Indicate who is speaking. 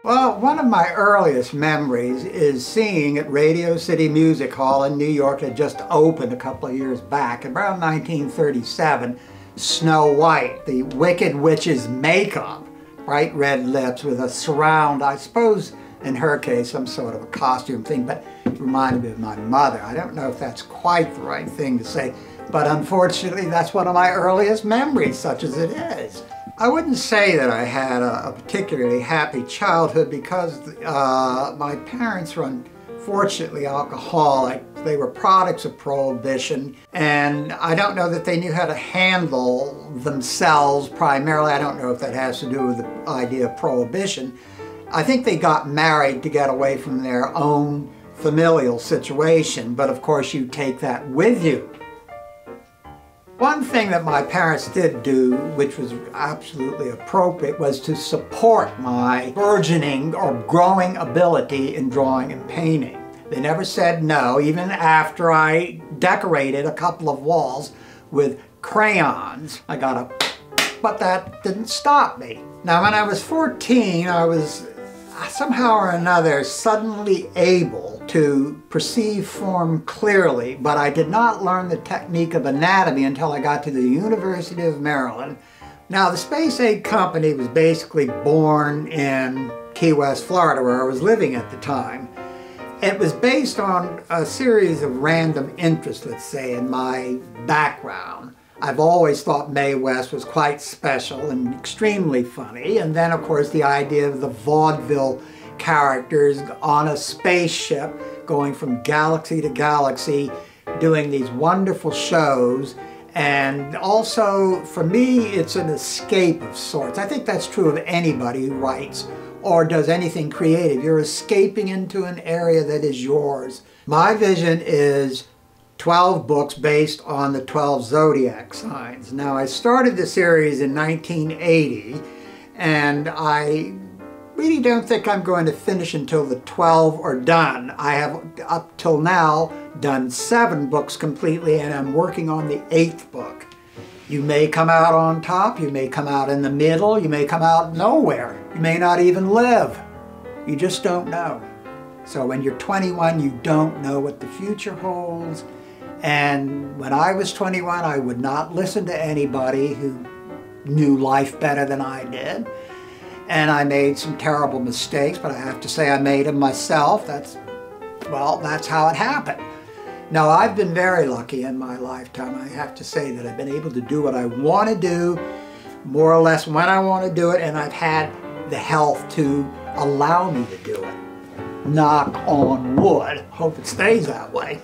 Speaker 1: Well, one of my earliest memories is seeing at Radio City Music Hall in New York. It had just opened a couple of years back, around 1937, Snow White, the Wicked Witch's makeup, bright red lips with a surround, I suppose in her case some sort of a costume thing, but it reminded me of my mother. I don't know if that's quite the right thing to say, but unfortunately that's one of my earliest memories, such as it is. I wouldn't say that I had a particularly happy childhood because my parents were unfortunately alcoholic. They were products of Prohibition, and I don't know that they knew how to handle themselves primarily. I don't know if that has to do with the idea of Prohibition. I think they got married to get away from their own familial situation, but of course you take that with you. One thing that my parents did do, which was absolutely appropriate, was to support my burgeoning or growing ability in drawing and painting. They never said no, even after I decorated a couple of walls with crayons. I got a, but that didn't stop me. Now, when I was 14, I was somehow or another suddenly able to perceive form clearly, but I did not learn the technique of anatomy until I got to the University of Maryland. Now, the Space Aid Company was basically born in Key West, Florida, where I was living at the time. It was based on a series of random interests, let's say, in my background. I've always thought Mae West was quite special and extremely funny. And then, of course, the idea of the vaudeville characters on a spaceship going from galaxy to galaxy, doing these wonderful shows. And also, for me, it's an escape of sorts. I think that's true of anybody who writes or does anything creative. You're escaping into an area that is yours. My vision is 12 books based on the 12 zodiac signs. Now, I started the series in 1980, and I really don't think I'm going to finish until the 12 are done. I have, up till now, done 7 books completely, and I'm working on the 8th book. You may come out on top, you may come out in the middle, you may come out nowhere. You may not even live. You just don't know. So when you're 21, you don't know what the future holds. And when I was 21, I would not listen to anybody who knew life better than I did. And I made some terrible mistakes, but I have to say I made them myself. That's how it happened. Now, I've been very lucky in my lifetime. I have to say that I've been able to do what I want to do, more or less when I want to do it, and I've had the health to allow me to do it. Knock on wood. Hope it stays that way.